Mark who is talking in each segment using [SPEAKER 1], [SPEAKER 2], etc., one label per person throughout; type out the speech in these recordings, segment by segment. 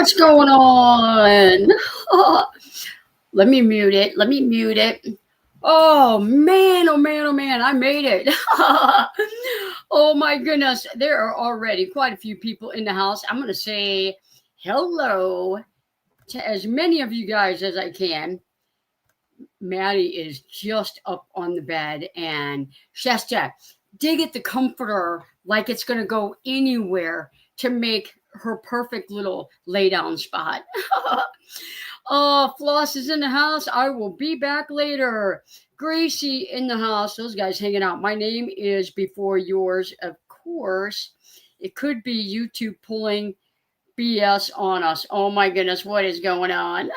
[SPEAKER 1] What's going on? Let me mute it. Let me mute it. Oh man, oh man, oh man, I made it. Oh my goodness. There are already quite a few people in the house. I'm going to say hello to as many of you guys as I can. Maddie is just up on the bed, and Shasta, dig at the comforter like it's going to go anywhere to make her perfect little lay down spot. Floss is in the house. I will be back later. Gracie in the house. Those guys hanging out. My name is before yours, of course. It could be YouTube pulling BS on us. Oh my goodness, what is going on?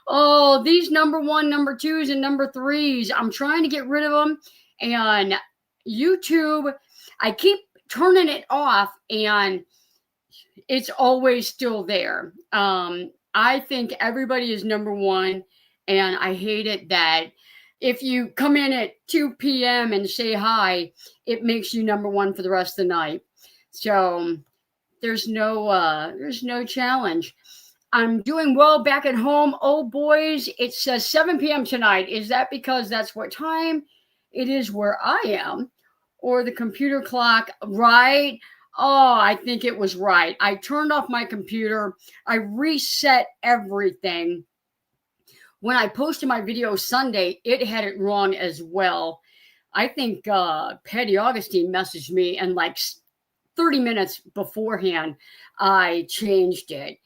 [SPEAKER 1] Oh, these number one, number twos, and number threes. I'm trying to get rid of them. And YouTube, I keep turning it off, and it's always still there. I think everybody is number one, and I hate it that if you come in at 2 p.m. and say hi, it makes you number one for the rest of the night. So there's no challenge. I'm doing well back at home. Oh boys, it says 7 p.m. tonight. Is that because that's what time it is where I am, or the computer clock? Right. Oh, I think it was right. I turned off my computer. I reset everything. When I posted my video Sunday, it had it wrong as well. I think Patty Augustine messaged me, and like 30 minutes beforehand, I changed it.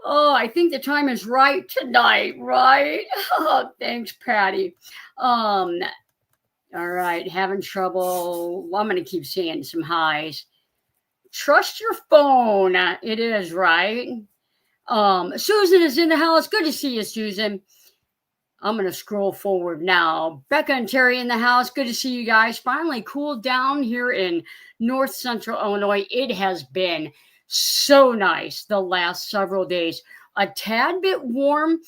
[SPEAKER 1] Oh, I think the time is right tonight, right? Oh, thanks, Patty. All right, having trouble. Well, I'm going to keep saying some highs. Trust your phone. It is, right? Susan is in the house. Good to see you, Susan. I'm going to scroll forward now. Becca and Terry in the house. Good to see you guys. Finally cooled down here in North Central Illinois. It has been so nice the last several days. A tad bit warm,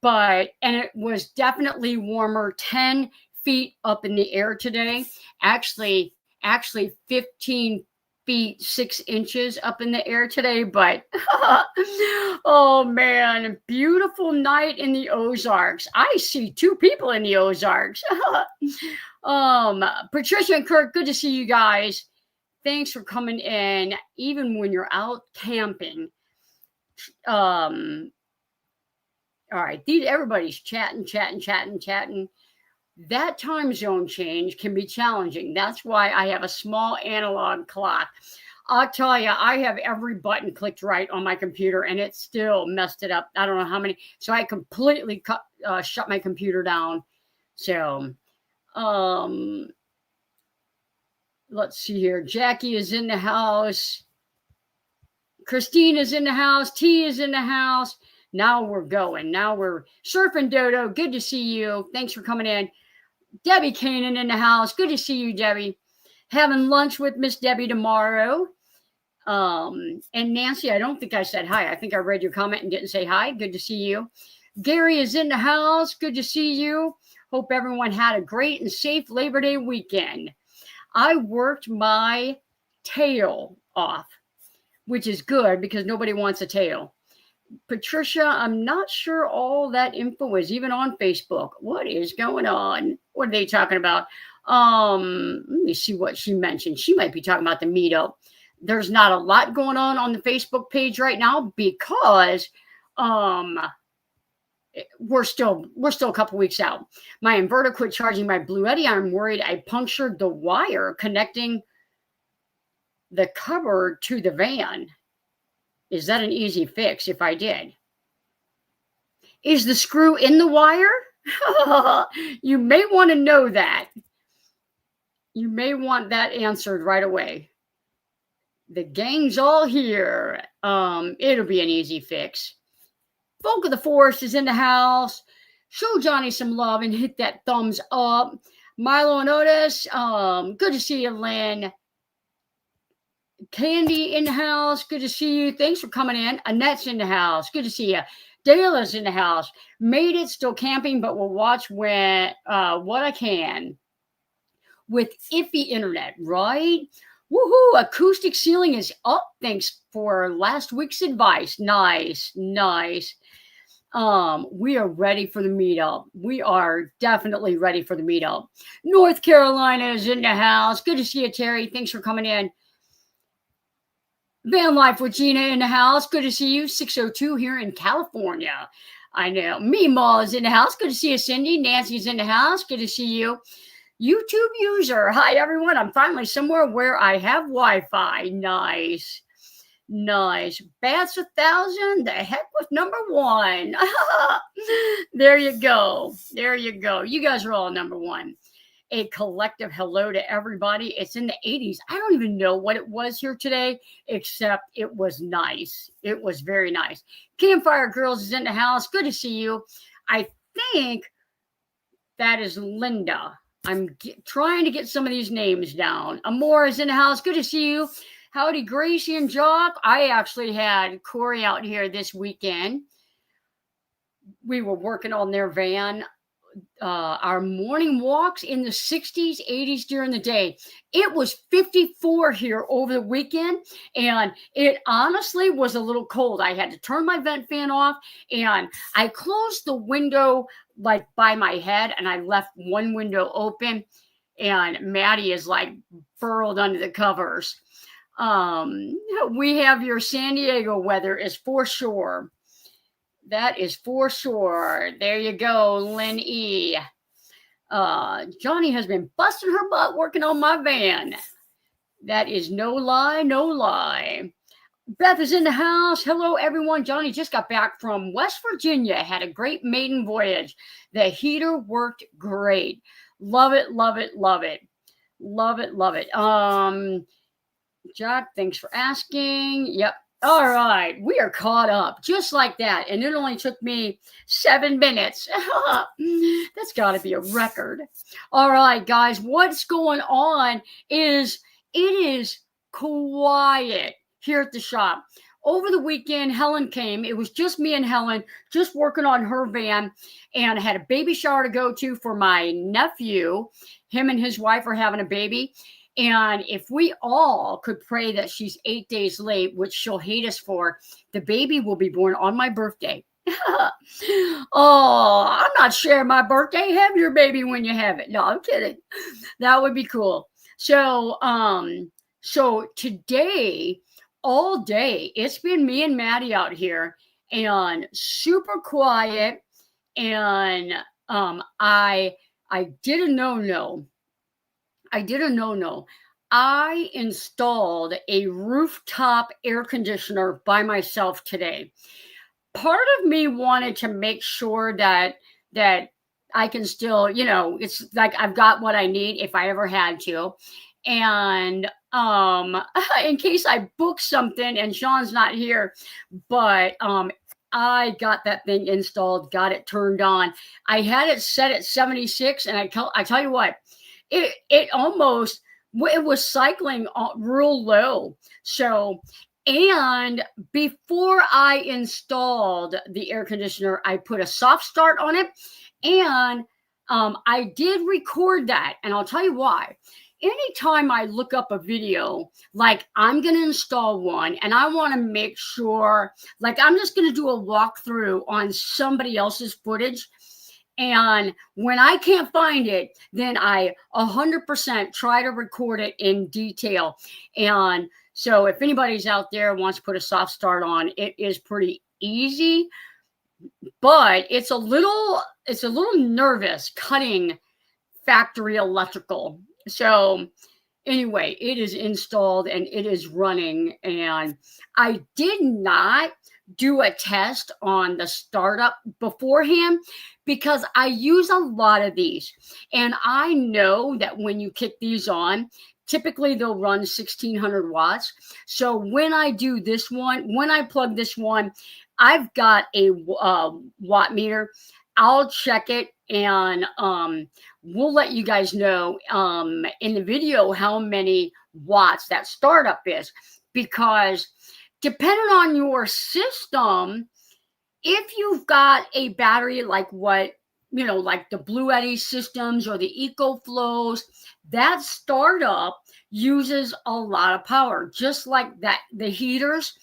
[SPEAKER 1] and it was definitely warmer. 10 feet up in the air today. Actually 15 feet 6 inches up in the air today, but oh man, beautiful night in the Ozarks. I see 2 people in the Ozarks. Patricia and Kirk, good to see you guys. Thanks for coming in, even when you're out camping. All right, everybody's chatting. That time zone change can be challenging. That's why I have a small analog clock. I'll tell you, I have every button clicked right on my computer, and it still messed it up. I don't know how many. So I completely shut my computer down. So, let's see here. Jackie is in the house. Christine is in the house. T is in the house. Now we're going. Now we're surfing, Dodo. Good to see you. Thanks for coming in. Debbie Kanan in the house. Good to see you, Debbie. Having lunch with Miss Debbie tomorrow. And Nancy, I don't think I said hi. I think I read your comment and didn't say hi. Good to see you. Gary is in the house. Good to see you. Hope everyone had a great and safe Labor Day weekend. I worked my tail off, which is good because nobody wants a tail. Patricia, I'm not sure all that info is even on Facebook. What is going on? What are they talking about? Let me see what she mentioned. She might be talking about the meetup. There's not a lot going on the Facebook page right now because we're still a couple weeks out. My inverter quit charging my Bluetti. I'm worried I punctured the wire connecting the cover to the van. Is that an easy fix if I did? Is the screw in the wire? You may want to know that. You may want that answered right away. The gang's all here. It'll be an easy fix. Folk of the Forest is in the house. Show Johnny some love and hit that thumbs up. Milo and Otis, good to see you, Lynn. Candy in the house. Good to see you. Thanks for coming in. Annette's in the house. Good to see you. Dale is in the house. Made it. Still camping, but we'll watch what I can with iffy internet, right? Woohoo! Acoustic ceiling is up. Thanks for last week's advice. Nice, nice. We are ready for the meetup. We are definitely ready for the meetup. North Carolina is in the house. Good to see you, Terry. Thanks for coming in. Van Life with Gina in the house. Good to see you. 602 here in California. I know. Meemaw is in the house. Good to see you, Cindy. Nancy's in the house. Good to see you. YouTube user. Hi, everyone. I'm finally somewhere where I have Wi-Fi. Nice. Nice. Bats 1,000. The heck with number one. There you go. There you go. You guys are all number one. A collective hello to everybody. It's in the 80s. I don't even know what it was here today, except it was nice. It was very nice. Campfire Girls is in the house. Good to see you. I think that is Linda. I'm trying to get some of these names down. Amor is in the house. Good to see you. Howdy, Gracie and Jock. I actually had Corey out here this weekend. We were working on their van. Our morning walks in the 60s, 80s during the day. It was 54 here over the weekend, and it honestly was a little cold. I had to turn my vent fan off, and I closed the window like by my head, and I left one window open, and Maddie is like burrowed under the covers. We have your San Diego weather is for sure. That is for sure. There you go, Lynn E. Johnny has been busting her butt working on my van. That is no lie, no lie. Beth is in the house. Hello, everyone. Johnny just got back from West Virginia. Had a great maiden voyage. The heater worked great. Love it, love it, love it. Love it, love it. Jack, thanks for asking. Yep. All right, we are caught up just like that. And it only took me 7 minutes. That's got to be a record. All right, guys, what's going on is it is quiet here at the shop. Over the weekend, Helen came. It was just me and Helen just working on her van, and I had a baby shower to go to for my nephew. Him and his wife are having a baby. And if we all could pray that she's 8 days late, which she'll hate us for, the baby will be born on my birthday. Oh, I'm not sharing my birthday. Have your baby when you have it. No, I'm kidding. That would be cool. So today, all day, it's been me and Maddie out here, and super quiet. And I did a no-no. I installed a rooftop air conditioner by myself today. Part of me wanted to make sure that I can still, it's like I've got what I need if I ever had to. And in case I book something and Sean's not here, but I got that thing installed, got it turned on. I had it set at 76, and I tell you what, it was cycling real low. So, and before I installed the air conditioner, I put a soft start on it, and I did record that. And I'll tell you why. Anytime I look up a video, like I'm going to install one and I want to make sure, like I'm just going to do a walkthrough on somebody else's footage. And when I can't find it, then I 100% try to record it in detail. And so if anybody's out there wants to put a soft start on, it is pretty easy, but it's a little nervous cutting factory electrical. So anyway, it is installed and it is running. And I did not do a test on the startup beforehand because I use a lot of these. And I know that when you kick these on, typically they'll run 1600 watts. So when I do this one, when I plug this one, I've got a watt meter. I'll check it, and we'll let you guys know in the video how many watts that startup is, because depending on your system, if you've got a battery like what, like the Blue Eddy systems or the EcoFlows, that startup uses a lot of power, just like that. The heaters,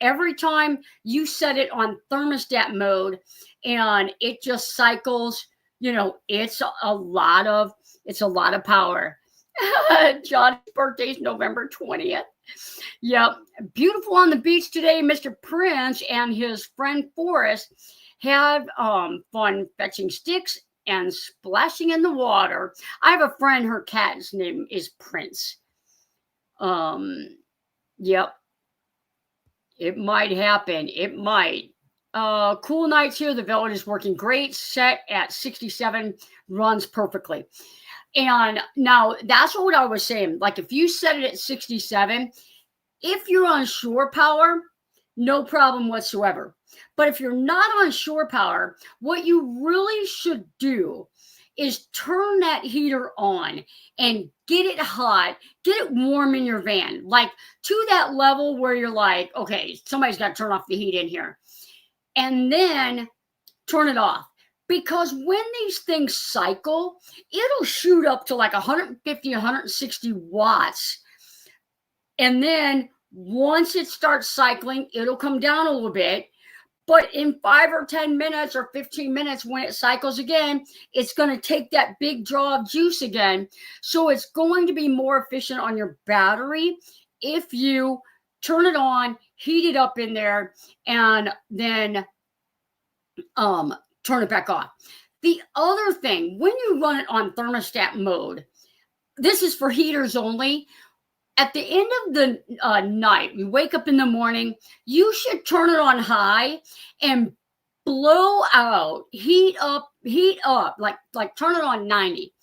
[SPEAKER 1] every time you set it on thermostat mode and it just cycles, it's a lot of power. Johnny's birthday is November 20th. Yep. Beautiful on the beach today. Mr. Prince and his friend Forrest had fun fetching sticks and splashing in the water. I have a friend, her cat's name is Prince. Yep. It might happen. It might. Cool nights here. The Velvet is working great. Set at 67, runs perfectly. And now that's what I was saying. Like if you set it at 67, if you're on shore power, no problem whatsoever. But if you're not on shore power, what you really should do is turn that heater on and get it hot, get it warm in your van, like to that level where you're like, okay, somebody's got to turn off the heat in here. And then turn it off. Because when these things cycle, it'll shoot up to like 150, 160 watts. And then once it starts cycling, it'll come down a little bit. But in 5 or 10 minutes or 15 minutes, when it cycles again, it's going to take that big draw of juice again. So it's going to be more efficient on your battery if you turn it on, heat it up in there, and then turn it back off. The other thing, when you run it on thermostat mode, this is for heaters only. At the end of the night, you wake up in the morning, you should turn it on high and blow out, heat up, like turn it on 90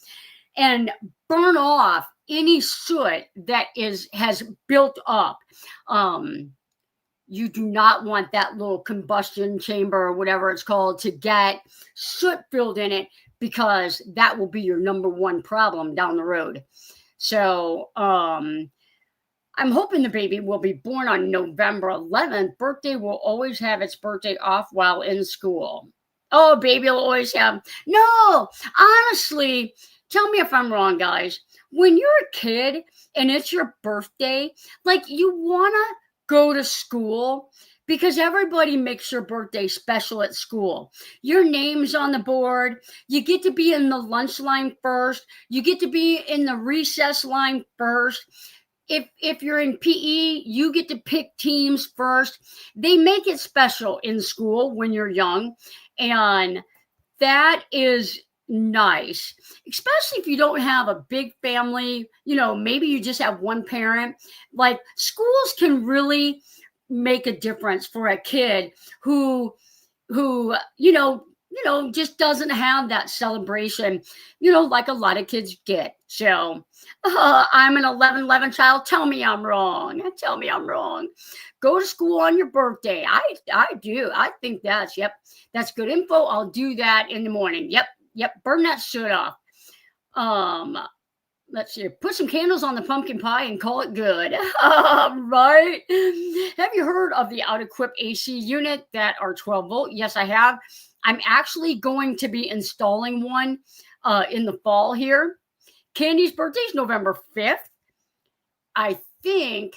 [SPEAKER 1] and burn off any soot that has built up. You do not want that little combustion chamber or whatever it's called to get soot filled in it, because that will be your number one problem down the road. So I'm hoping the baby will be born on November 11th. Birthday will always have its birthday off while in school. Oh, baby will always have. No, honestly, tell me if I'm wrong, guys. When you're a kid and it's your birthday, like you want to go to school because everybody makes your birthday special at school. Your name's on the board. You get to be in the lunch line first. You get to be in the recess line first. If you're in PE, you get to pick teams first. They make it special in school when you're young. And that is nice, especially if you don't have a big family, maybe you just have one parent. Like schools can really make a difference for a kid who just doesn't have that celebration, like a lot of kids get. So I'm an 11 child. Tell me I'm wrong. Tell me I'm wrong. Go to school on your birthday. I do. I think that's good info. I'll do that in the morning. Yep. Burn that soot off. Let's see. Put some candles on the pumpkin pie and call it good. Right? Have you heard of the out-equip AC unit that are 12 volt? Yes, I have. I'm actually going to be installing one in the fall here. Candy's birthday is November 5th. I think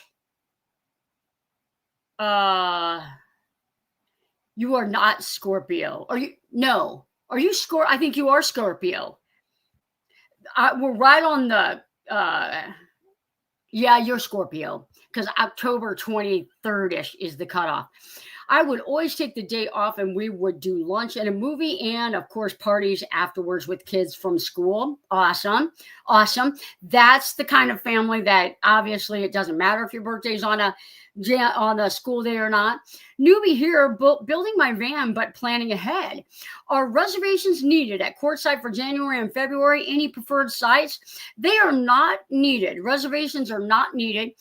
[SPEAKER 1] you are not Scorpio. Are you? No. Are you Scorpio? I think you are Scorpio. We're right on the, yeah, you're Scorpio, because October 23rd-ish is the cutoff. I would always take the day off and we would do lunch and a movie and, of course, parties afterwards with kids from school. Awesome. That's the kind of family that obviously it doesn't matter if your birthday's on a school day or not. Newbie here, building my van, but planning ahead. Are reservations needed at Courtside for January and February? Any preferred sites? They are not needed. Reservations are not needed.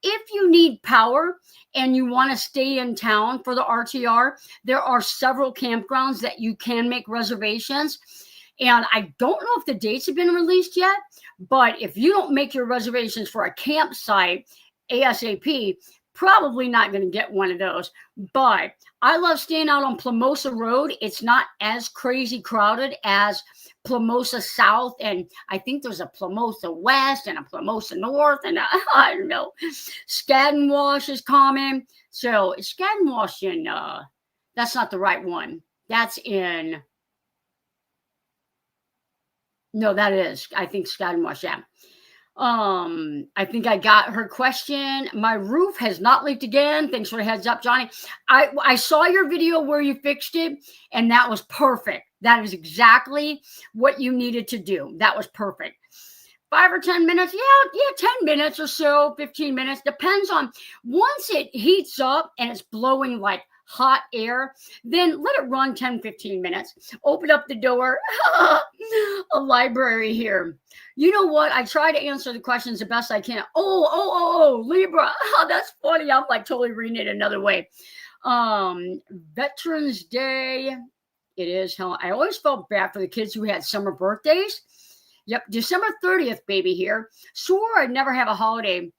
[SPEAKER 1] If you need power and you want to stay in town for the RTR, there are several campgrounds that you can make reservations. And I don't know if the dates have been released yet, but if you don't make your reservations for a campsite ASAP, Probably not going to get one of those, but I love staying out on Plamosa Road. It's not as crazy crowded as Plamosa South, and I think there's a Plamosa West and a Plamosa North, and I don't know. Skaddenwash is common. So Skaddenwash in, that's not the right one. That's in, no, that is, I think Skaddenwash, yeah. I think I got her question. My roof has not leaked again. Thanks for the heads up, Johnny. I saw your video where you fixed it, and that was perfect. That is exactly what you needed to do. That was perfect. 5 or 10 minutes, yeah, 10 minutes or so, 15 minutes, depends on, once it heats up and it's blowing like hot air, then let it run 10, 15 minutes. Open up the door. A library here. You know what? I try to answer the questions the best I can. Oh, Libra. Oh, that's funny. I'm like totally reading it another way. Veterans Day. It is. I always felt bad for the kids who had summer birthdays. Yep. December 30th, baby here. Swore I'd never have a holiday.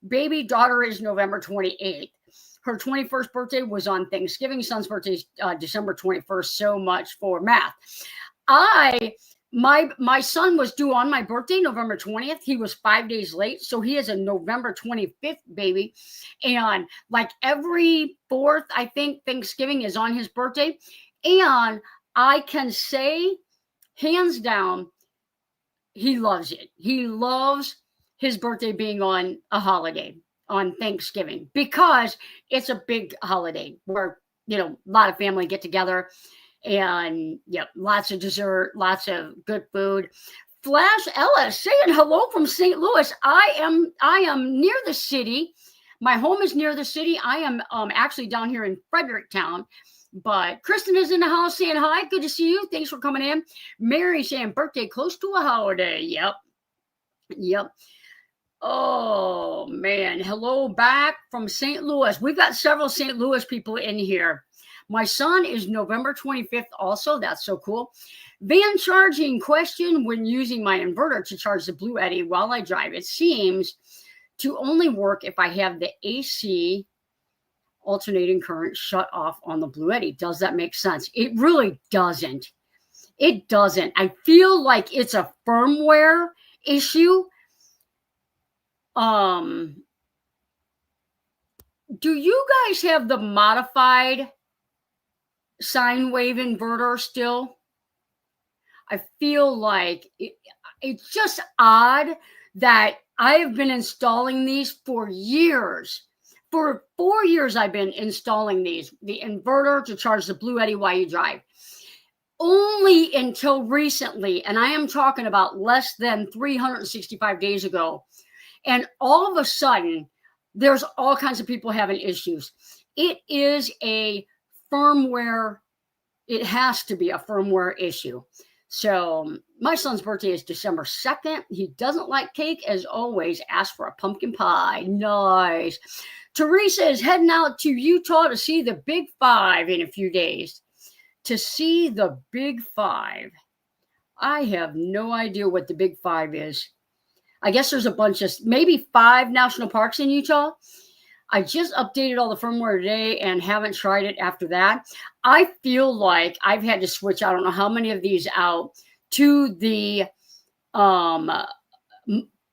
[SPEAKER 1] Baby daughter is November 28th. Her 21st birthday was on Thanksgiving. Son's birthday is December 21st. So much for math. My son was due on my birthday, November 20th. He was 5 days late. So he is a November 25th baby. And like every 4th, I think Thanksgiving is on his birthday. And I can say, hands down, he loves it. He loves his birthday being on a holiday, on Thanksgiving, because it's a big holiday where, a lot of family get together. And lots of dessert, lots of good food. Flash Ellis saying hello from St. Louis. I am near the city. My home is near the city. I am actually down here in Fredericktown. But Kristen is in the house saying hi. Good to see you. Thanks for coming in. Mary saying birthday close to a holiday. Yep. Oh, man. Hello back from St. Louis. We've got several St. Louis people in here. My son is November 25th also. That's so cool. Van charging question: when using my inverter to charge the Blue Eddy while I drive, it seems to only work if I have the AC alternating current shut off on the Blue Eddy. Does that make sense? It really doesn't. It doesn't. I feel like it's a firmware issue. Do you guys have the modified sine wave inverter still? I feel like it's just odd that I have been installing these for years. For 4 years, I've been installing these, the inverter to charge the Blue Eddy while you drive. Only until recently, and I am talking about less than 365 days ago, and all of a sudden, there's all kinds of people having issues. It is a firmware, it has to be a firmware issue. So my son's birthday is December 2nd. He doesn't like cake, as always. Ask for a pumpkin pie. Nice. Teresa is heading out to Utah to see the Big Five in a few days. To see the Big Five. I have no idea what the Big Five is. I guess there's a bunch of, maybe 5 national parks in Utah. I just updated all the firmware today and haven't tried it after that. I feel like I've had to switch, I don't know how many of these out, to the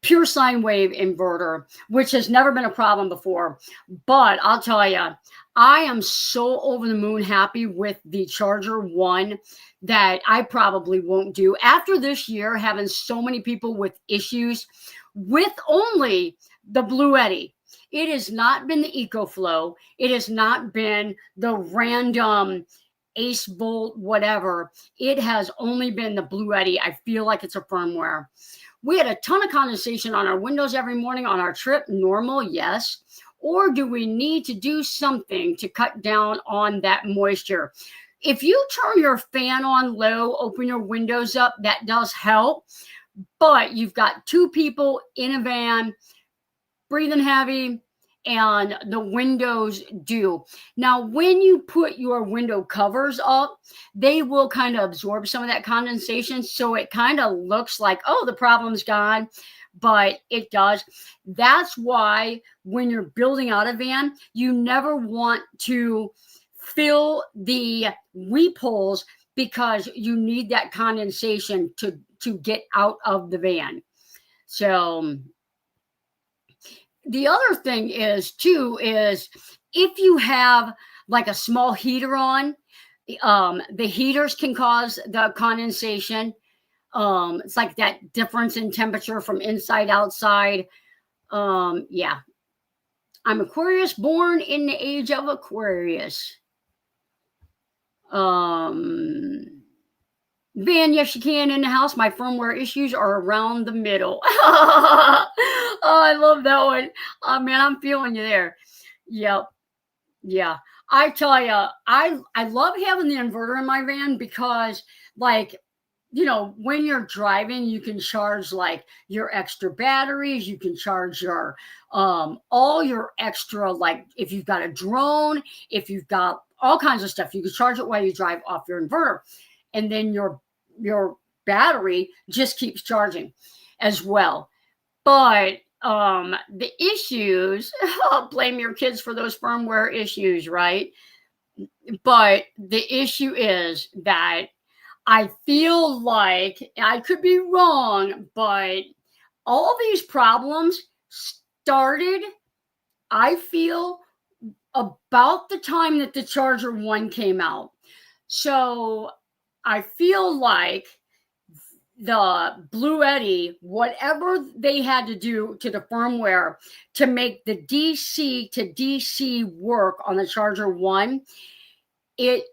[SPEAKER 1] pure sine wave inverter, which has never been a problem before. But I'll tell you, I am so over the moon happy with the Charger 1 that I probably won't do. After this year, having so many people with issues with only the Blue Eddy, it has not been the EcoFlow. It has not been the random Ace Volt, whatever. It has only been the Blue Eddy. I feel like it's a firmware. We had a ton of condensation on our windows every morning on our trip. Normal, yes. Or do we need to do something to cut down on that moisture? If you turn your fan on low, open your windows up, that does help. But you've got 2 people in a van, breathing heavy, and the windows do. Now, when you put your window covers up, they will kind of absorb some of that condensation. So it kind of looks like, oh, the problem's gone. but it does. That's why when you're building out a van, you never want to fill the weep holes because you need that condensation to get out of the van. So the other thing is too is if you have like a small heater on, the heaters can cause the condensation. It's like that difference in temperature from inside outside. Yeah. I'm Aquarius, born in the age of Aquarius. Van, yes, you can in the house. My firmware issues are around the middle. Oh, I love that one. Oh, man, I'm feeling you there. Yep. Yeah. I tell you, I love having the inverter in my van because, like, you know, when you're driving, you can charge like your extra batteries. You can charge your all your extra, like if you've got a drone, if you've got all kinds of stuff, you can charge it while you drive off your inverter, and then your battery just keeps charging as well. But the issues, I'll blame your kids for those firmware issues, right? But the issue is that I feel like, I could be wrong, but all these problems started, I feel, about the time that the Charger 1 came out. So I feel like the Blue Eddy, whatever they had to do to the firmware to make the DC to DC work on the Charger 1, it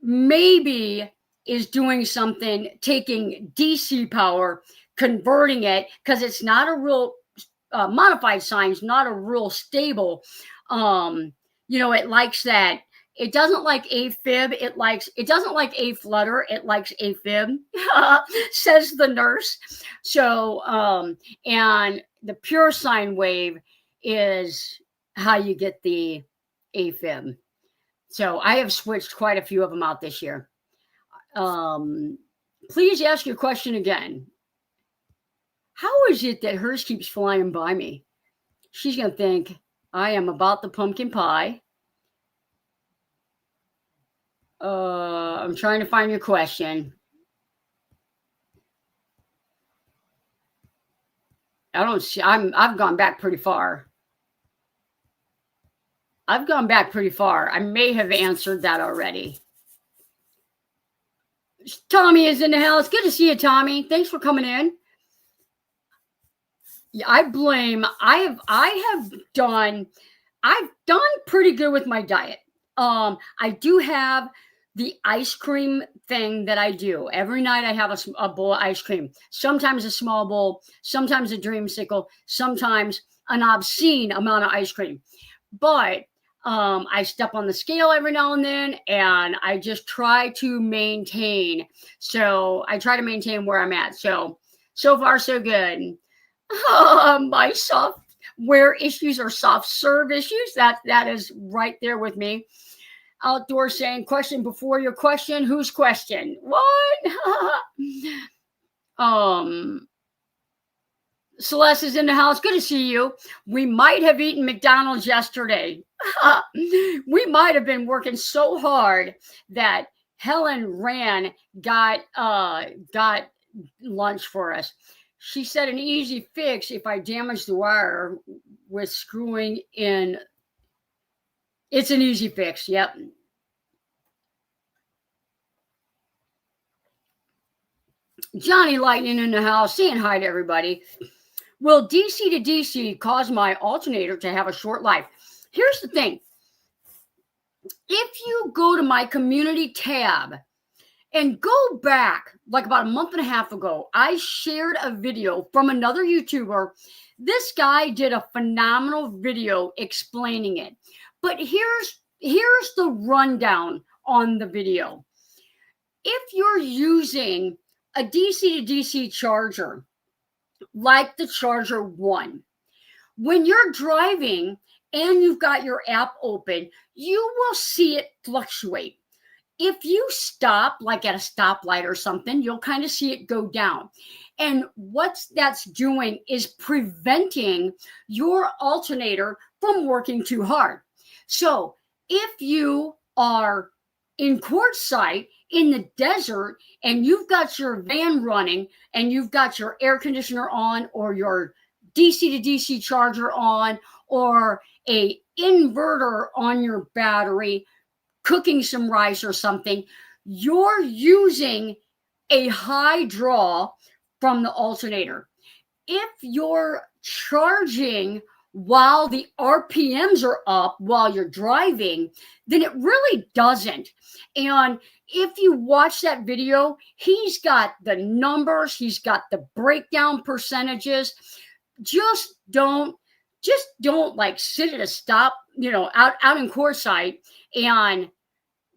[SPEAKER 1] maybe is doing something, taking DC power, converting it, because it's not a real modified sign's not a real stable. You know, it likes that. It doesn't like AFib. It doesn't like A flutter. It likes AFib, says the nurse. So, and the pure sine wave is how you get the AFib. So I have switched quite a few of them out this year. Please ask your question again. How is it that hers keeps flying by me? She's going to think I am about the pumpkin pie. I'm trying to find your question. I don't see, I've gone back pretty far. I may have answered that already. Tommy is in the house. Good to see you, Tommy. Thanks for coming in. Yeah, I've done pretty good with my diet. I do have the ice cream thing that I do. Every night I have a bowl of ice cream. Sometimes a small bowl, sometimes a dreamsicle, sometimes an obscene amount of ice cream. But I step on the scale every now and then, and I just try to maintain. So I try to maintain where I'm at. So far, so good. My software issues are soft serve issues. That is right there with me. Outdoor saying, question before your question. Whose question? What? Celeste is in the house. Good to see you. We might have eaten McDonald's yesterday. We might have been working so hard that Helen got lunch for us. She said an easy fix if I damage the wire with screwing in. It's an easy fix. Yep. Johnny Lightning in the house, saying hi to everybody. Will DC to DC cause my alternator to have a short life? Here's the thing. If you go to my community tab and go back, like about a month and a half ago, I shared a video from another YouTuber. This guy did a phenomenal video explaining it. But here's the rundown on the video. If you're using a DC to DC charger, like the Charger 1, when you're driving and you've got your app open, you will see it fluctuate. if you stop, like at a stoplight or something, you'll kind of see it go down. And what that's doing is preventing your alternator from working too hard. So if you are in quartzsite in the desert and you've got your van running and you've got your air conditioner on or your DC to DC charger on or a inverter on your battery, cooking some rice or something, you're using a high draw from the alternator. If you're charging while the RPMs are up while you're driving, then it really doesn't. And if you watch that video, he's got the numbers, he's got the breakdown percentages. Just don't like sit at a stop, out in quartzsite and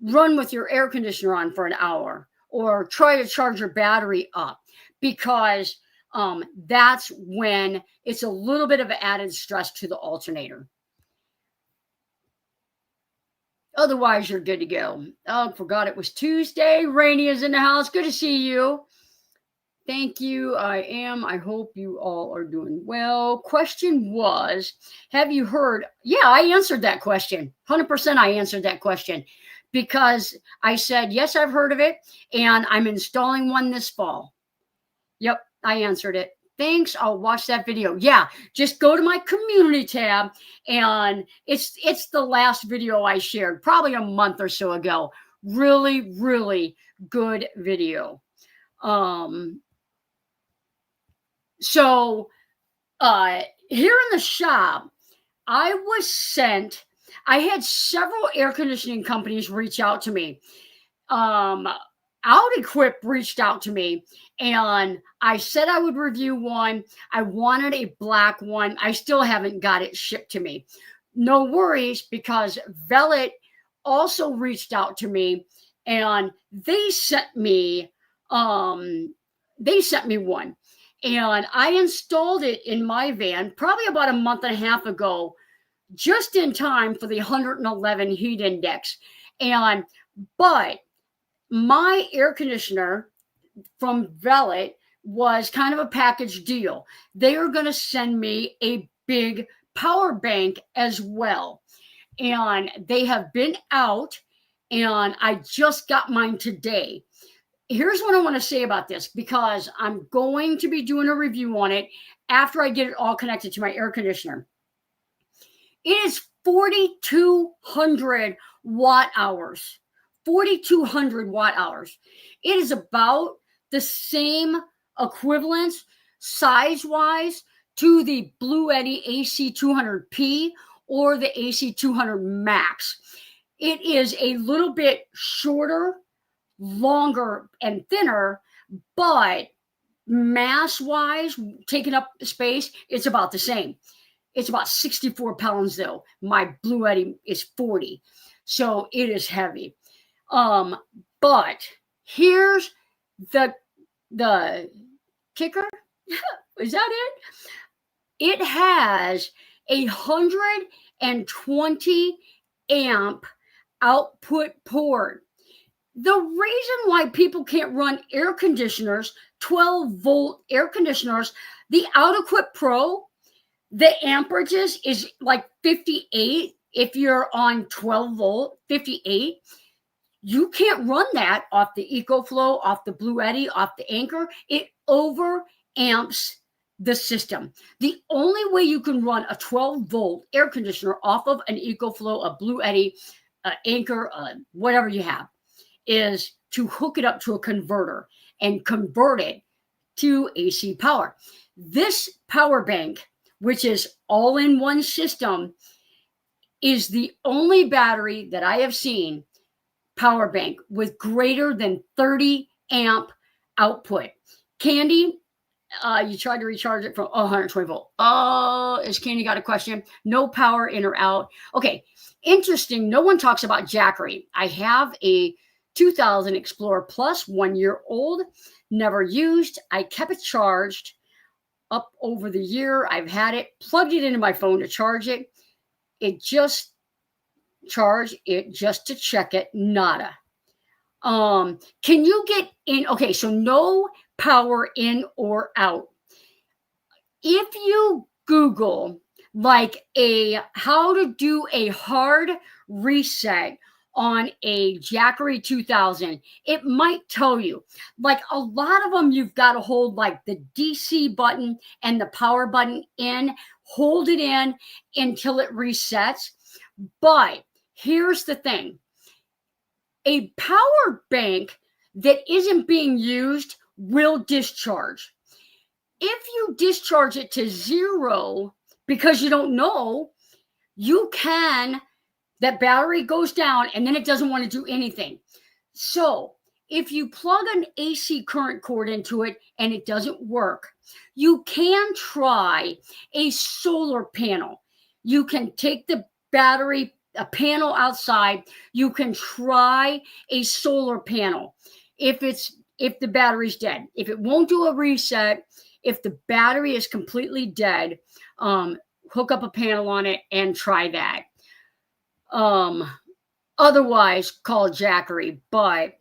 [SPEAKER 1] run with your air conditioner on for an hour or try to charge your battery up, because that's when it's a little bit of added stress to the alternator. Otherwise, you're good to go. Oh, forgot it was Tuesday. Rainy is in the house. Good to see you. Thank you. I am. I hope you all are doing well. Question was, have you heard? Yeah, I answered that question. 100% I answered that question because I said, yes, I've heard of it, and I'm installing one this fall. Yep, I answered it. Thanks. I'll watch that video. Yeah, just go to my community tab, and it's the last video I shared probably a month or so ago. Really, really good video. So here in the shop, I had several air conditioning companies reach out to me. OutEquip reached out to me, and I said I would review one. I wanted a black one. I still haven't got it shipped to me. No worries, because Vellet also reached out to me, and they sent me one. And I installed it in my van probably about a month and a half ago, just in time for the 111 heat index. But my air conditioner from Vellet was kind of a package deal. They are going to send me a big power bank as well. And they have been out, and I just got mine today. Here's what I want to say about this, because I'm going to be doing a review on it after I get it all connected to my air conditioner. It is 4,200 watt hours. 4,200 watt hours. It is about the same equivalence size-wise to the Bluetti AC200P or the AC200 Max. It is a little bit shorter, longer, and thinner, but mass-wise, taking up space, it's about the same. It's about 64 pounds, though. My Bluetti is 40, so it is heavy. But here's the kicker. Is that it? It has 120 amp output port. The reason why people can't run air conditioners, 12-volt air conditioners, the OutEquip Pro, the amperages is like 58. If you're on 12-volt, 58. You can't run that off the EcoFlow, off the Bluetti, off the Anchor. It overamps the system. The only way you can run a 12-volt air conditioner off of an EcoFlow, a Bluetti, Anchor, whatever you have, is to hook it up to a converter and convert it to AC power. This power bank, which is all in one system, is the only battery that I have seen power bank with greater than 30 amp output. Candy, you tried to recharge it from 120 volt. Is Candy got a question? No power in or out. Okay, interesting. No one talks about Jackery. I have a 2000 Explorer Plus, 1 year old, never used. I kept it charged up over the year. I've had it, plugged it into my phone to charge it. It just charged it just to check it. Nada. Can you get in? Okay, so no power in or out. If you Google like how to do a hard reset on a Jackery 2000, it might tell you. Like a lot of them, you've got to hold like the DC button and the power button in, hold it in until it resets. But here's the thing. A power bank that isn't being used will discharge. If you discharge it to 0 because you don't know, that battery goes down and then it doesn't want to do anything. So if you plug an AC current cord into it and it doesn't work, you can try a solar panel. You can take the battery, a panel outside, you can try a solar panel if the battery's dead. If it won't do a reset, if the battery is completely dead, hook up a panel on it and try that. Otherwise, call Jackery, but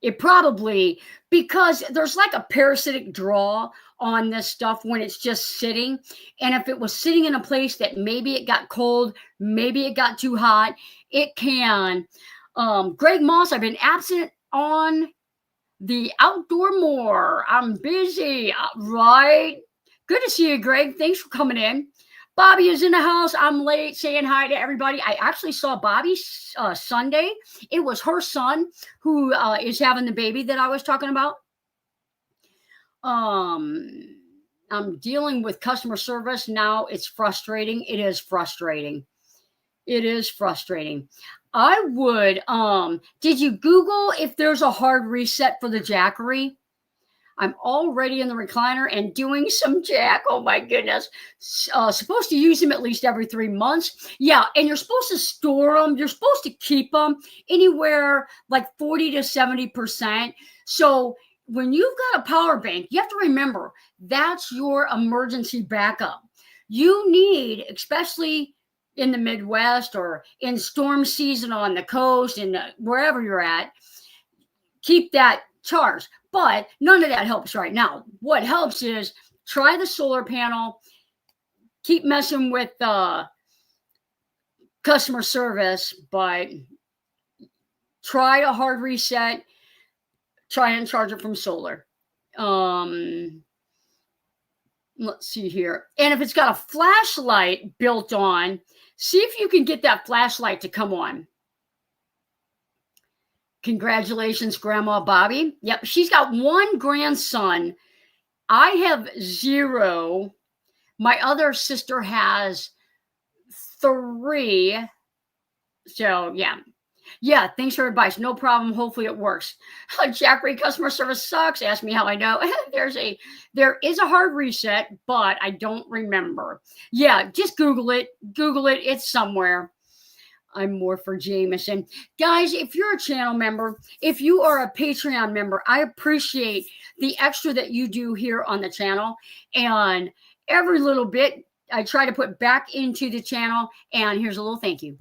[SPEAKER 1] it probably, because there's like a parasitic draw on this stuff when it's just sitting. And if it was sitting in a place that maybe it got cold, maybe it got too hot, it can. Greg Moss, I've been absent on the outdoor more. I'm busy, right? Good to see you, Greg. Thanks for coming in. Bobby is in the house. I'm late saying hi to everybody. I actually saw Bobby Sunday. It was her son who is having the baby that I was talking about. I'm dealing with customer service now. It's frustrating. It is frustrating. It is frustrating. I would, did you Google if there's a hard reset for the Jackery? I'm already in the recliner and doing some jack. Oh my goodness. Supposed to use them at least every 3 months. Yeah, and you're supposed to store them. You're supposed to keep them anywhere like 40 to 70%. So when you've got a power bank, you have to remember that's your emergency backup. You need, especially in the Midwest or in storm season on the coast and wherever you're at, keep that charged. But none of that helps right now. What helps is try the solar panel, keep messing with customer service, but try a hard reset, try and charge it from solar. Let's see here. And if it's got a flashlight built on, see if you can get that flashlight to come on. Congratulations, Grandma Bobby. Yep, she's got 1 grandson. I have 0. My other sister has 3. So, yeah. Yeah, thanks for advice. No problem. Hopefully it works. Jackery customer service sucks. Ask me how I know. There is a hard reset, but I don't remember. Yeah, just Google it. Google it. It's somewhere. I'm more for Jameson. Guys, if you're a channel member, if you are a Patreon member, I appreciate the extra that you do here on the channel. And every little bit, I try to put back into the channel. And here's a little thank you.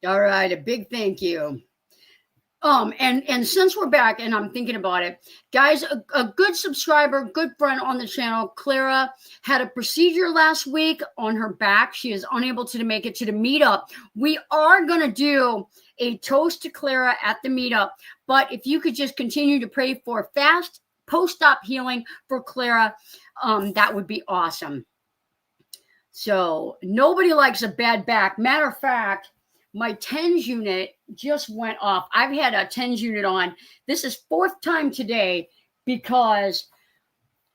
[SPEAKER 1] All right, a big thank you. And since we're back and I'm thinking about it, guys, a good subscriber, good friend on the channel, Clara, had a procedure last week on her back. She is unable to make it to the meetup. We are going to do a toast to Clara at the meetup, but if you could just continue to pray for fast post-op healing for Clara, that would be awesome. So nobody likes a bad back. Matter of fact, my TENS unit just went off. I've had a TENS unit on. This is 4th time today because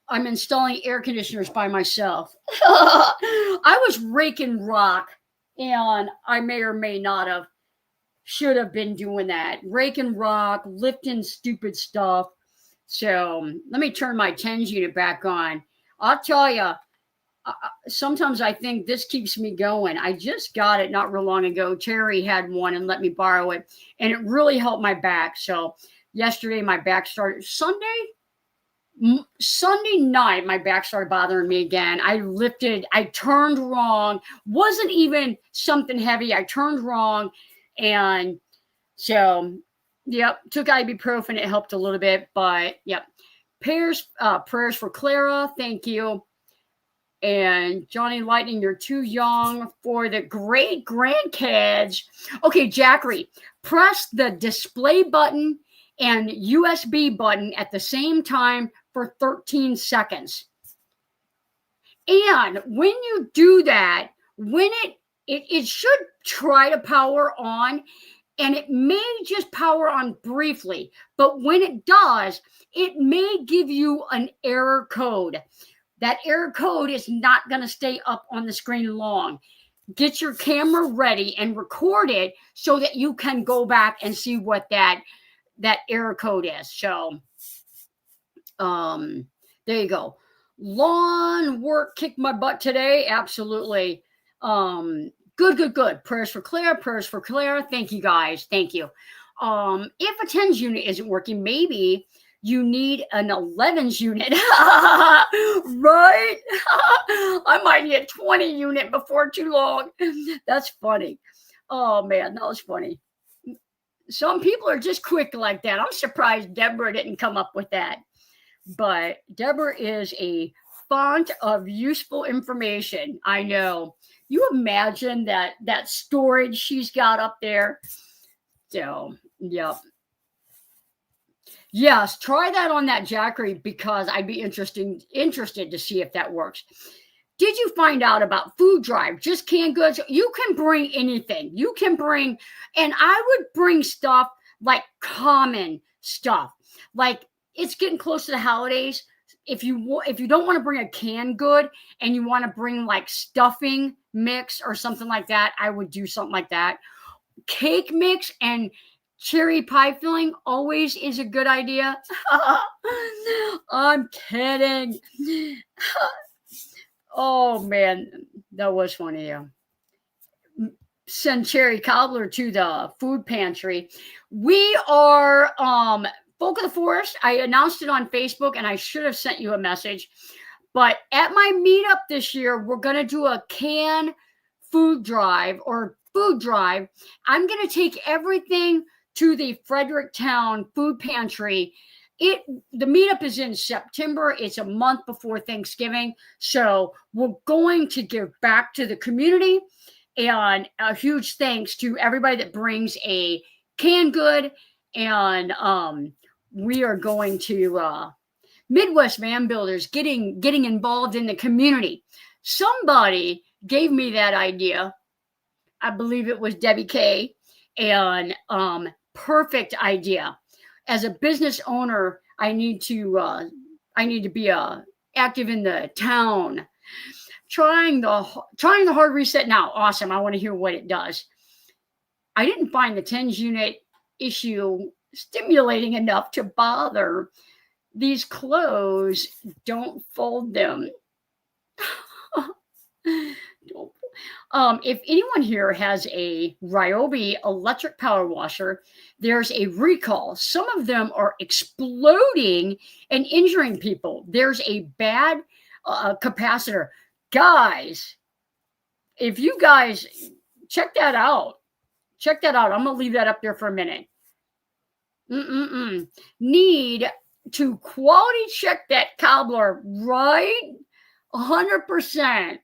[SPEAKER 1] I'm installing air conditioners by myself. I was raking rock, and I may or may not have should have been doing that. Raking rock, lifting stupid stuff. So let me turn my TENS unit back on. I'll tell you, sometimes I think this keeps me going. I just got it not real long ago. Terry had one and let me borrow it, and it really helped my back. So yesterday, my back started. Sunday night, my back started bothering me again. I lifted, I turned wrong. Wasn't even something heavy. I turned wrong. And so, yep, took ibuprofen. It helped a little bit, but yep. Prayers for Clara. Thank you. And Johnny Lightning, you're too young for the great grandkids. Okay, Jackery, press the display button and USB button at the same time for 13 seconds. And when you do that, when it should try to power on, and it may just power on briefly, but when it does, it may give you an error code. That error code is not going to stay up on the screen long. Get your camera ready and record it so that you can go back and see what that error code is. So, there you go. Lawn work kicked my butt today. Absolutely. Good. Prayers for Claire. Thank you, guys. Thank you. If a 10s unit isn't working, maybe you need an 11s unit, right? I might need a 20 unit before too long. That's funny. Oh, man, that was funny. Some people are just quick like that. I'm surprised Deborah didn't come up with that. But Deborah is a font of useful information. I know. You imagine that storage she's got up there. So, yep. Yes, try that on that Jackery because I'd be interested to see if that works. Did you find out about food drive? Just canned goods. You can bring anything. You can bring, and I would bring stuff like common stuff. Like it's getting close to the holidays. If you don't want to bring a canned good and you want to bring like stuffing mix or something like that, I would do something like that. Cake mix and cherry pie filling always is a good idea. I'm kidding. Oh, man, that was funny. Yeah. Send cherry cobbler to the food pantry. We are Folk of the Forest. I announced it on Facebook, and I should have sent you a message. But at my meetup this year, we're going to do a can food drive. I'm going to take everything to the Fredericktown food pantry. The meetup is in September. It's a month before Thanksgiving. So we're going to give back to the community, and a huge thanks to everybody that brings a canned good. And we are going to Midwest Van Builders getting involved in the community. Somebody gave me that idea. I believe it was Debbie K. And perfect idea. As a business owner, I need to be active in the town. Trying the hard reset now. Awesome. I want to hear what it does. I didn't find the 10s unit issue stimulating enough to bother. These clothes, don't fold them. If anyone here has a Ryobi electric power washer, there's a recall. Some of them are exploding and injuring people. There's a bad capacitor. Guys, if you guys check that out. I'm going to leave that up there for a minute. Need to quality check that cobbler, right? 100%.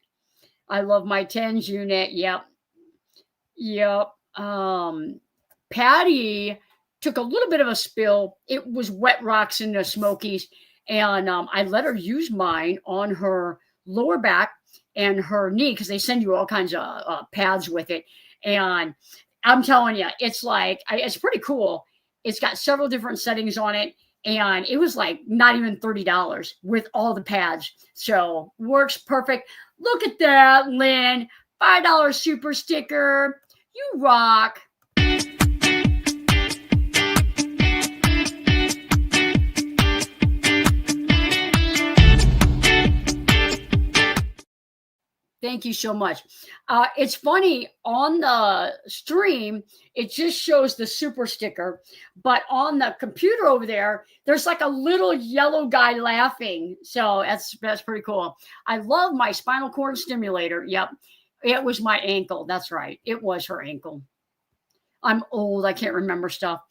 [SPEAKER 1] I love my 10s unit. Yep. Patty took a little bit of a spill. It was wet rocks in the Smokies. And I let her use mine on her lower back and her knee because they send you all kinds of pads with it. And I'm telling you, it's like, it's pretty cool. It's got several different settings on it. And it was like not even $30 with all the pads. So works perfect. Look at that, Lynn. $5 super sticker. You rock. Thank you so much. It's funny, on the stream, it just shows the super sticker, but on the computer over there, there's like a little yellow guy laughing. So that's pretty cool. I love my spinal cord stimulator. Yep. It was my ankle. That's right. It was her ankle. I'm old. I can't remember stuff.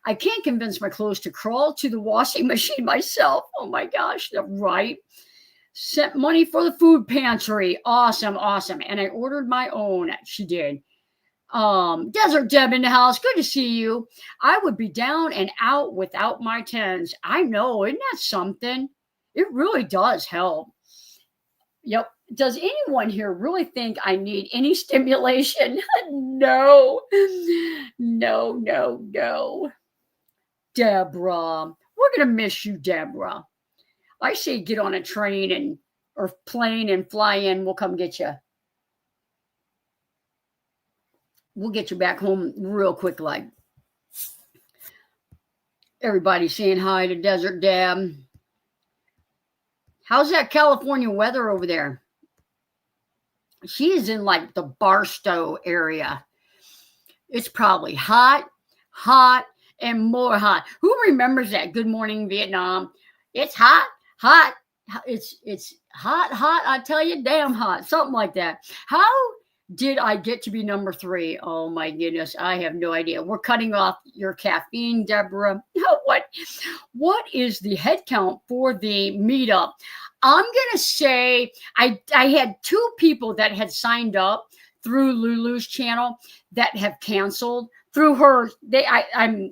[SPEAKER 1] I can't convince my clothes to crawl to the washing machine myself. Oh my gosh. Right. Sent money for the food pantry. Awesome. Awesome. And I ordered my own. She did. Desert Deb in the house. Good to see you. I would be down and out without my tens. I know. Isn't that something? It really does help. Yep. Does anyone here really think I need any stimulation? No. No. Deborah. We're going to miss you, Deborah. I say get on a train or plane and fly in. We'll come get you. We'll get you back home real quick, like. Everybody saying hi to Desert Deb. How's that California weather over there? She is in like the Barstow area. It's probably hot, and more hot. Who remembers that? Good Morning Vietnam. It's hot. It's hot. I tell you, damn hot. Something like that. How did I get to be number 3? Oh my goodness. I have no idea. We're cutting off your caffeine, Deborah. What is the head count for the meetup? I'm going to say I had 2 people that had signed up through Lulu's channel that have canceled through her. I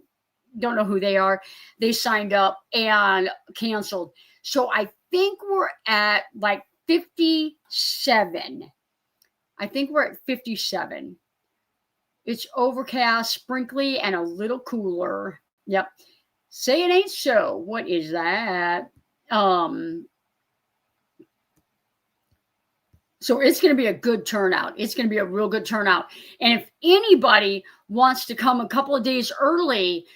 [SPEAKER 1] don't know who they are. They signed up and canceled. So I think we're at like 57. I think we're at 57. It's overcast, sprinkly, and a little cooler. Yep. Say it ain't so. What is that? So it's going to be a good turnout. It's going to be a real good turnout. And if anybody wants to come a couple of days early,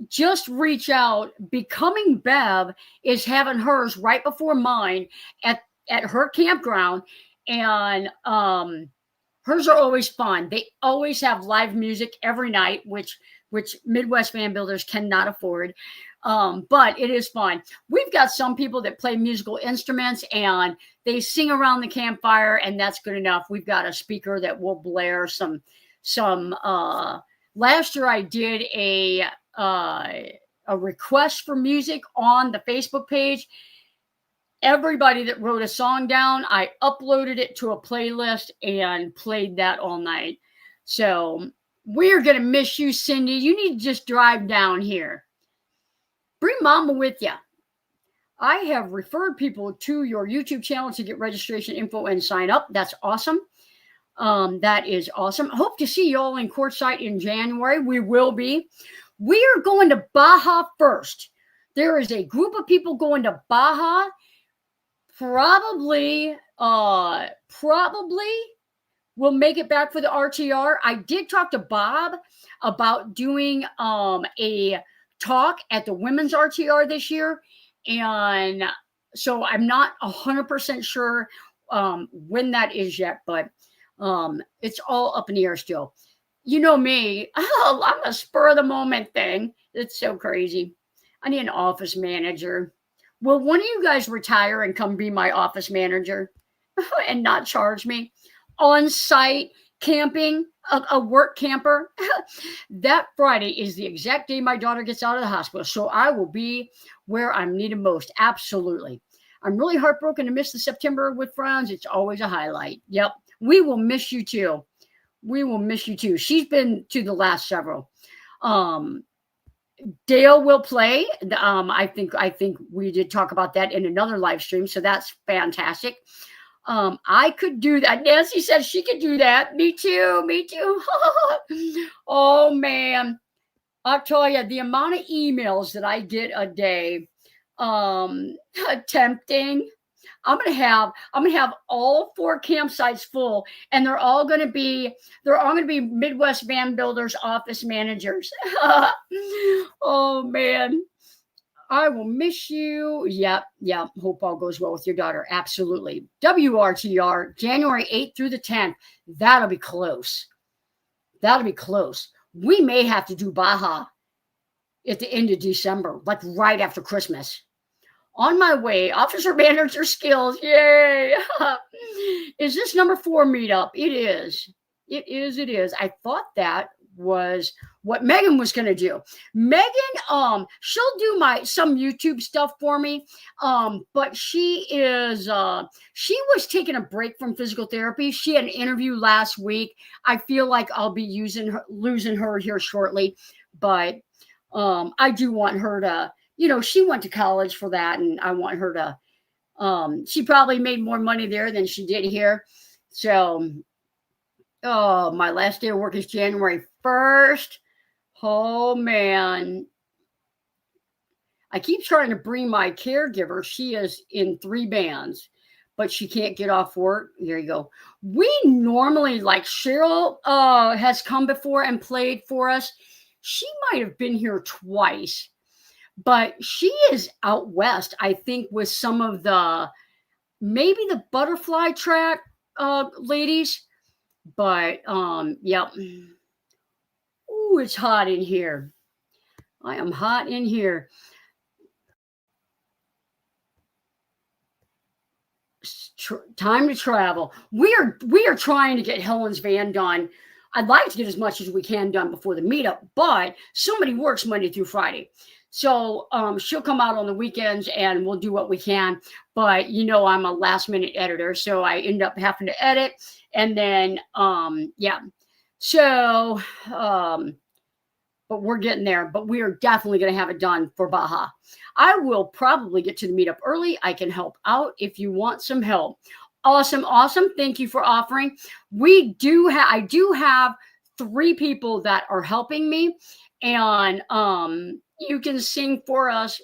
[SPEAKER 1] just reach out. Becoming Bev is having hers right before mine at her campground. And hers are always fun. They always have live music every night, which Midwest Van Builders cannot afford. But it is fun. We've got some people that play musical instruments and they sing around the campfire, and that's good enough. We've got a speaker that will blare some last year I did a request for music on the Facebook page. Everybody that wrote a song down, I uploaded it to a playlist and played that all night. So we're going to miss you, Cindy. You need to just drive down here. Bring mama with you. I have referred people to your YouTube channel to get registration info and sign up. That's awesome. That is awesome. Hope to see you all in Quartzsite in January. We will be. We are going to Baja first. There is a group of people going to Baja. Probably we'll make it back for the RTR. I did talk to Bob about doing a talk at the women's RTR this year. And so I'm not 100% sure when that is yet, but it's all up in the air still. You know me, I'm a spur of the moment thing. It's so crazy. I need an office manager. Will one of you guys retire and come be my office manager and not charge me? On-site camping, a work camper. That Friday is the exact day my daughter gets out of the hospital. So I will be where I'm needed most. Absolutely. I'm really heartbroken to miss the September with Friends. It's always a highlight. Yep. We will miss you too. We will miss you too. She's been to the last several. Dale will play. I think we did talk about that in another live stream. So that's fantastic. I could do that. Nancy said she could do that. Me too. Oh man. I'll tell you, the amount of emails that I get a day, tempting. I'm gonna have all 4 campsites full, and they're all gonna be Midwest Van Builders office managers. Oh man. I will miss you. Yep, yep. Hope all goes well with your daughter. Absolutely. WRTR, January 8th through the 10th. That'll be close. That'll be close. We may have to do Baja at the end of December, like right after Christmas. On my way, officer manager skills. Yay. Is this number 4 meetup? It is. It is. It is. I thought that was what Megan was going to do. Megan, she'll do some YouTube stuff for me. But she was taking a break from physical therapy. She had an interview last week. I feel like I'll be losing her here shortly, but I do want her to, she went to college for that, and I want her to, she probably made more money there than she did here. So, my last day of work is January 1st. Oh, man. I keep trying to bring my caregiver. She is in 3 bands, but she can't get off work. There you go. We normally, like Cheryl has come before and played for us. She might have been here twice, but she is out west, I think, with some of maybe the butterfly track ladies. But, yep. Ooh, it's hot in here. I am hot in here. Time to travel. We are trying to get Helen's van done. I'd like to get as much as we can done before the meetup, but somebody works Monday through Friday. So she'll come out on the weekends and we'll do what we can. But I'm a last minute editor, so I end up having to edit. And then, yeah. So, but we're getting there. But we are definitely going to have it done for Baja. I will probably get to the meetup early. I can help out if you want some help. Awesome. Awesome. Thank you for offering. I do have 3 people that are helping me, and you can sing for us.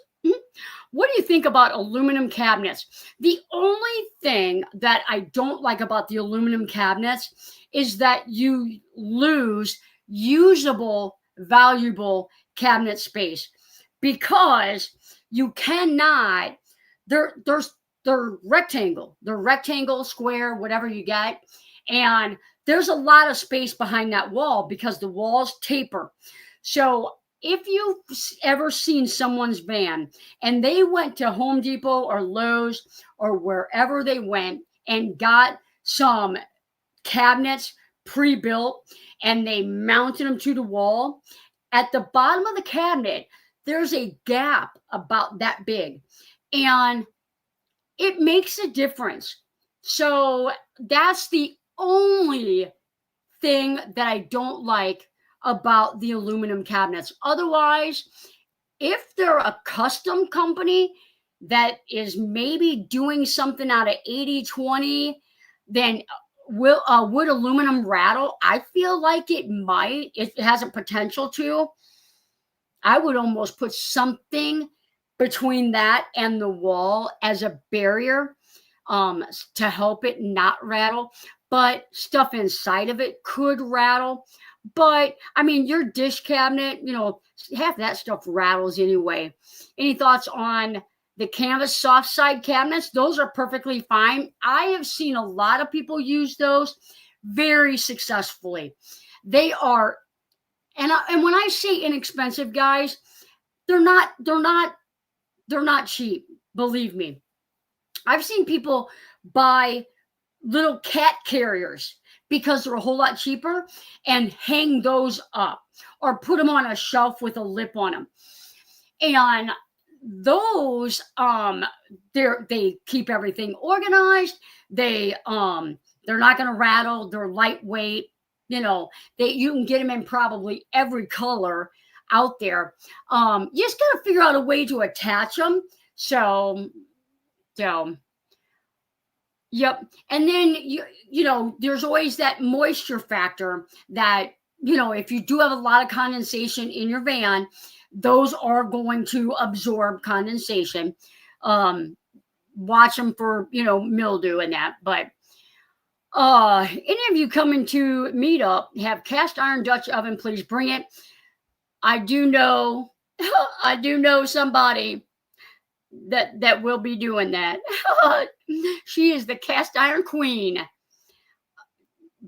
[SPEAKER 1] What do you think about aluminum cabinets? The only thing that I don't like about the aluminum cabinets is that you lose usable, valuable cabinet space, because you cannot, they're rectangle, square, whatever you get. And there's a lot of space behind that wall because the walls taper. So if you've ever seen someone's van and they went to Home Depot or Lowe's or wherever they went and got some cabinets pre-built and they mounted them to the wall, at the bottom of the cabinet, there's a gap about that big. And it makes a difference. So that's the only thing that I don't like about the aluminum cabinets. Otherwise, if they're a custom company that is maybe doing something out of 80-20, then would aluminum rattle? I feel like it might. It has a potential to. I would almost put something between that and the wall as a barrier to help it not rattle. But stuff inside of it could rattle. But I mean, your dish cabinet, half that stuff rattles anyway. Any thoughts on the canvas soft side cabinets? Those are perfectly fine. I have seen a lot of people use those very successfully. They are, and when I say inexpensive, guys, they're not cheap. Believe me. I've seen people buy little cat carriers because they're a whole lot cheaper and hang those up or put them on a shelf with a lip on them. And those, they keep everything organized. They're not going to rattle. They're lightweight. You can get them in probably every color out there. You just got to figure out a way to attach them. So, yep. And then, there's always that moisture factor that, if you do have a lot of condensation in your van, those are going to absorb condensation. Watch them for, mildew and that. But any of you coming to meetup, have cast iron Dutch oven, please bring it. I do know somebody that will be doing that. She is the cast iron queen.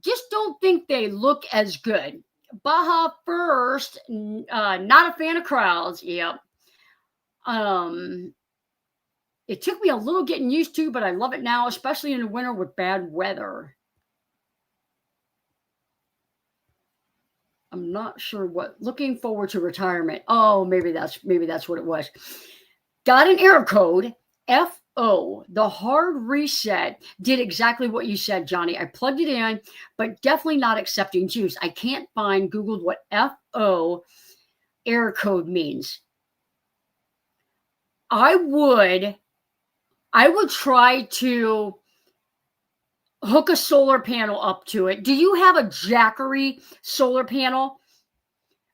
[SPEAKER 1] Just don't think they look as good. Baja first, not a fan of crowds. Yep. It took me a little getting used to, but I love it now, especially in the winter with bad weather. I'm not sure what. Looking forward to retirement. Oh, maybe that's what it was. Got an error code. FO, the hard reset, did exactly what you said, Johnny. I plugged it in, but definitely not accepting juice. I can't find, Googled what FO error code means. I would try to hook a solar panel up to it. Do you have a Jackery solar panel?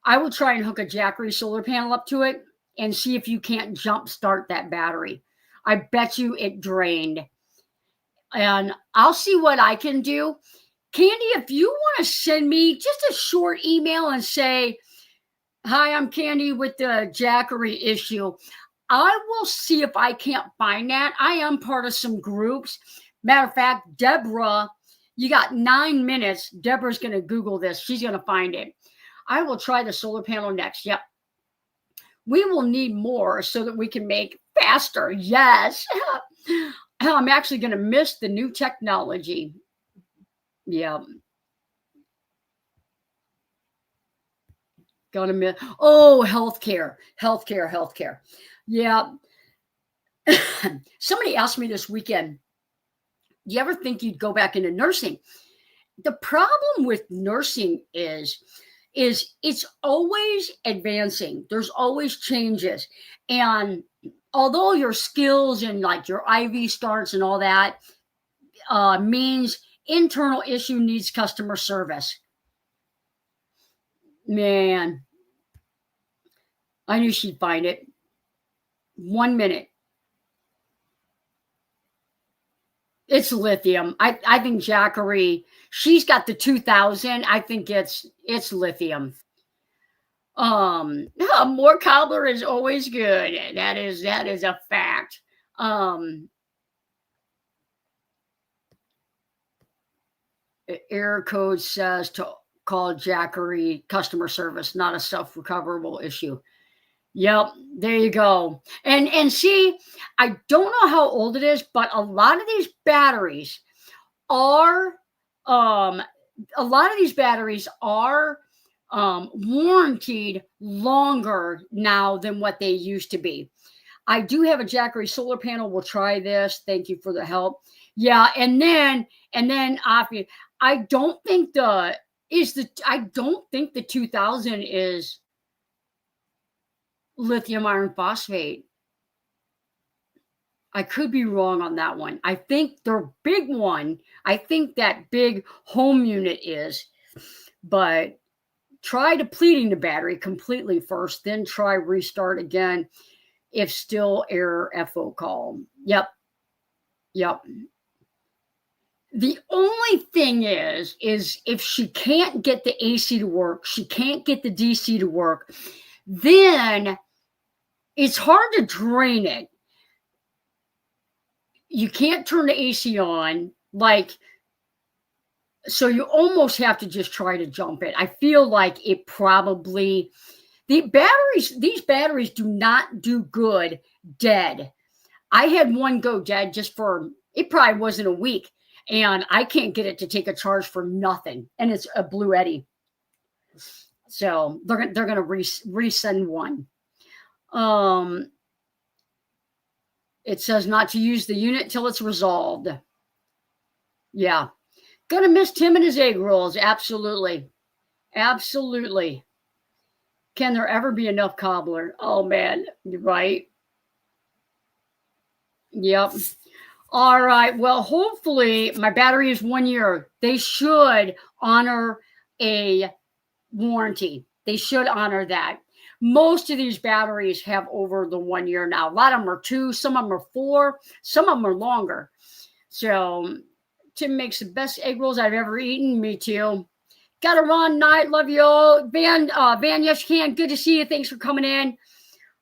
[SPEAKER 1] I would try and hook a Jackery solar panel up to it and see if you can't jump start that battery. I bet you it drained. And I'll see what I can do. Candy, if you want to send me just a short email and say, hi, I'm Candy with the Jackery issue, I will see if I can't find that. I am part of some groups. Matter of fact, Deborah, you got 9 minutes. Deborah's going to Google this. She's going to find it. I will try the solar panel next. Yep. We will need more so that we can make faster. Yes. I'm actually going to miss the new technology. Yeah. Gonna miss. Oh, healthcare. Yeah. Somebody asked me this weekend, do you ever think you'd go back into nursing? The problem with nursing is it's always advancing. There's always changes. And although your skills and like your IV starts and all that means internal issue needs customer service. Man, I knew she'd find it. 1 minute. It's lithium. I think Jackery, she's got the 2000. I think it's lithium. More cobbler is always good. That is a fact. Error code says to call Jackery customer service, not a self-recoverable issue. Yep, there you go. And see, I don't know how old it is, but a lot of these batteries are warranted longer now than what they used to be. I do have a Jackery solar panel. We'll try this. Thank you for the help. Yeah, and then I don't think the 2000 is lithium iron phosphate. I could be wrong on that one. I think their big one, I think that big home unit is, but try depleting the battery completely first, then try restart again if still error FO call. Yep. The only thing is if she can't get the AC to work, she can't get the DC to work, then it's hard to drain it. You can't turn the AC on, so you almost have to just try to jump it. I feel like it probably, these batteries do not do good dead. I had one go dead it probably wasn't a week, and I can't get it to take a charge for nothing. And it's a Blue Eddy. So they're going to resend one. It says not to use the unit till it's resolved. Yeah. Gonna miss Tim and his egg rolls. Absolutely. Can there ever be enough cobbler? Oh man, you're right. Yep. All right. Well, hopefully my battery is 1 year. They should honor a warranty. They should honor that. Most of these batteries have over the 1 year now. A lot of them are 2, some of them are 4, some of them are longer. So Tim makes the best egg rolls I've ever eaten. Me too. Got to run. Night. Love you all. Van, yes, you can. Good to see you. Thanks for coming in.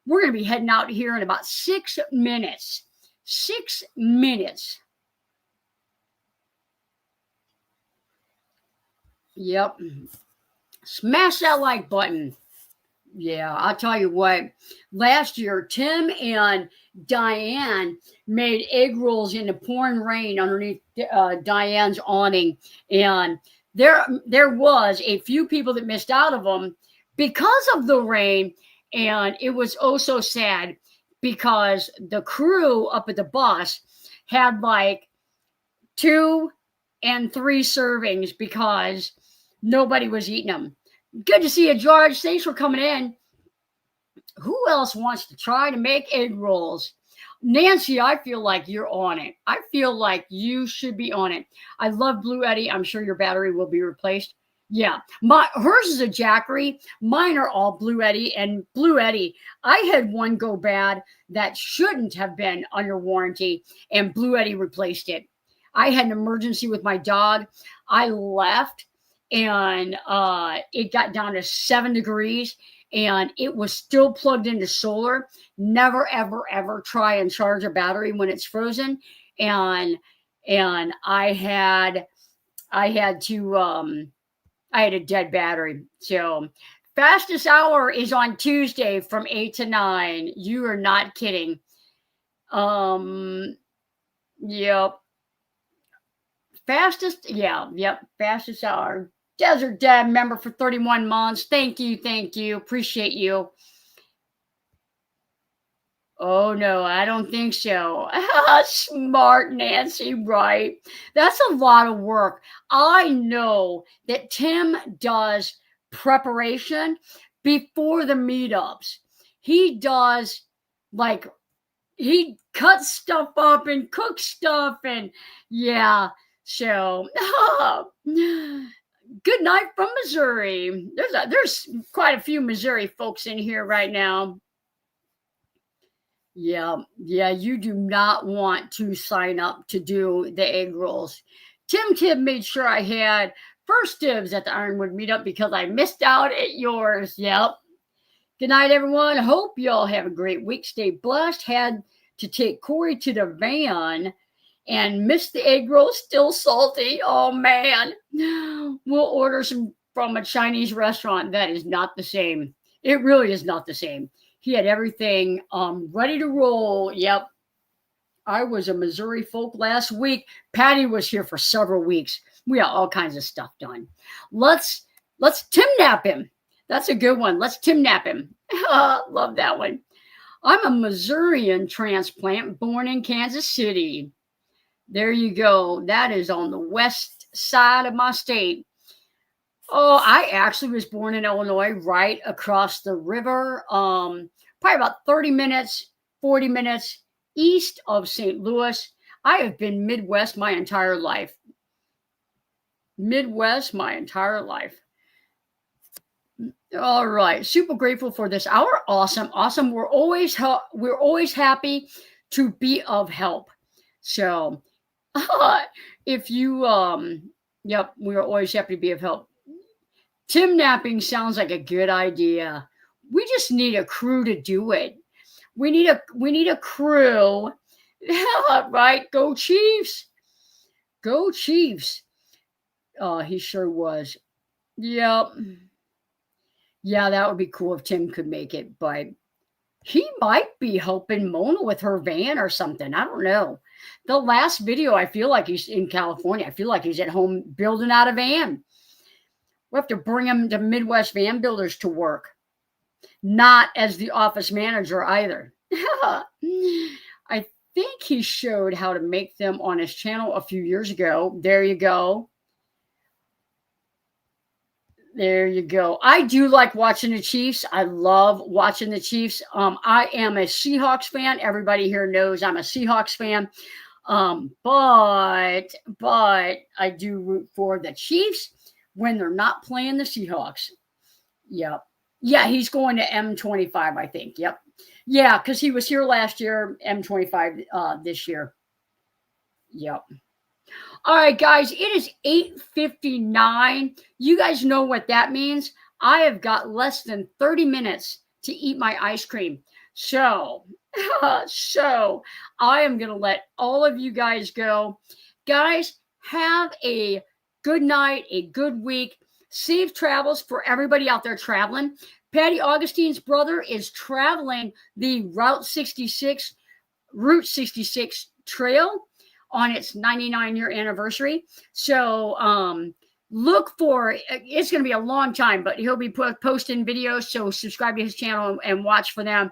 [SPEAKER 1] We're going to be heading out here in about 6 minutes. 6 minutes. Yep. Smash that like button. Yeah, I'll tell you what. Last year, Tim and Diane made egg rolls in the pouring rain underneath Diane's awning, and there was a few people that missed out of them because of the rain, and it was oh so sad because the crew up at the bus had like 2 and 3 servings because nobody was eating them. Good to see you, George. Thanks for coming in. Who else wants to try to make egg rolls? Nancy, I feel like you're on it. I feel like you should be on it. I love Blue Eddy. I'm sure your battery will be replaced. Yeah, hers is a Jackery. Mine are all Blue Eddy. And Blue Eddy, I had one go bad that shouldn't have been under warranty, and Blue Eddy replaced it. I had an emergency with my dog. I left, and it got down to 7 degrees, and it was still plugged into solar. Never, ever, ever try and charge a battery when it's frozen. And I had a dead battery. So fastest hour is on Tuesday from 8 to 9. You are not kidding. Yep. Fastest hour. Desert Dad member for 31 months. Thank you. Appreciate you. Oh, no, I don't think so. Smart, Nancy, right? That's a lot of work. I know that Tim does preparation before the meetups. He does, like, he cuts stuff up and cooks stuff, and yeah, so... Good night from Missouri. There's quite a few Missouri folks in here right now. Yeah, you do not want to sign up to do the egg rolls. Tim made sure I had first dibs at the Ironwood meetup because I missed out at yours. Yep. Good night, everyone. Hope y'all have a great week. Stay blessed. Had to take Corey to the van and missed the egg roll, still salty. Oh, man. We'll order some from a Chinese restaurant. That is not the same. It really is not the same. He had everything ready to roll. Yep. I was a Missouri folk last week. Patty was here for several weeks. We got all kinds of stuff done. Let's Tim nap him. That's a good one. Let's Tim nap him. Love that one. I'm a Missourian transplant born in Kansas City. There you go. That is on the west side of my state. Oh, I actually was born in Illinois, right across the river. Probably about 30 minutes, 40 minutes east of St. Louis. I have been Midwest my entire life. All right. Super grateful for this hour. Awesome. We're always happy to be of help. So if you, we're always happy to be of help. Tim napping sounds like a good idea. We just need a crew to do it. We need a crew. Right? Go Chiefs. Go Chiefs. He sure was. Yep. Yeah, that would be cool if Tim could make it, but he might be helping Mona with her van or something. I don't know. The last video, I feel like he's in California. I feel like he's at home building out a van. We have to bring him to Midwest Van Builders to work. Not as the office manager either. I think he showed how to make them on his channel a few years ago. There you go. I do like watching the Chiefs. I love watching the Chiefs. I am a Seahawks fan. Everybody here knows I'm a Seahawks fan. But I do root for the Chiefs when they're not playing the Seahawks. Yep. Yeah, he's going to M25, I think. Yep. Yeah, because he was here last year, M25 this year. Yep. All right, guys, it is 8:59. You guys know what that means. I have got less than 30 minutes to eat my ice cream. So, so I am going to let all of you guys go. Guys, have a good night, a good week. Safe travels for everybody out there traveling. Patty Augustine's brother is traveling the Route 66 trail on its 99-year anniversary. So look for, it's going to be a long time, but he'll be posting videos. So subscribe to his channel and watch for them.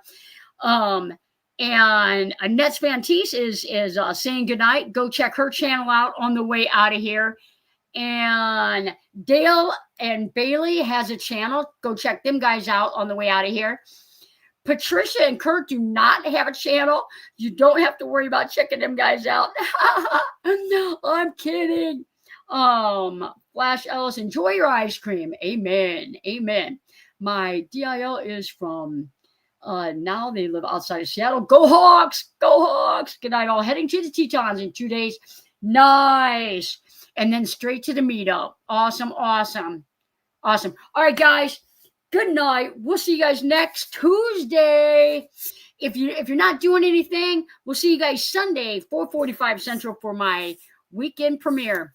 [SPEAKER 1] And Nets Fantice is saying goodnight. Go check her channel out on the way out of here. And Dale and Bailey has a channel. Go check them guys out on the way out of here. Patricia and Kurt do not have a channel. You don't have to worry about checking them guys out. I'm kidding. Flash Ellis, enjoy your ice cream. Amen. Amen. My DIL is from now they live outside of Seattle. Go Hawks! Go Hawks! Good night all. Heading to the Tetons in 2 days. Nice. And then straight to the meetup. Awesome, awesome, awesome. All right, guys. Good night. We'll see you guys next Tuesday. If you're not doing anything, we'll see you guys Sunday, 4:45 Central for my weekend premiere.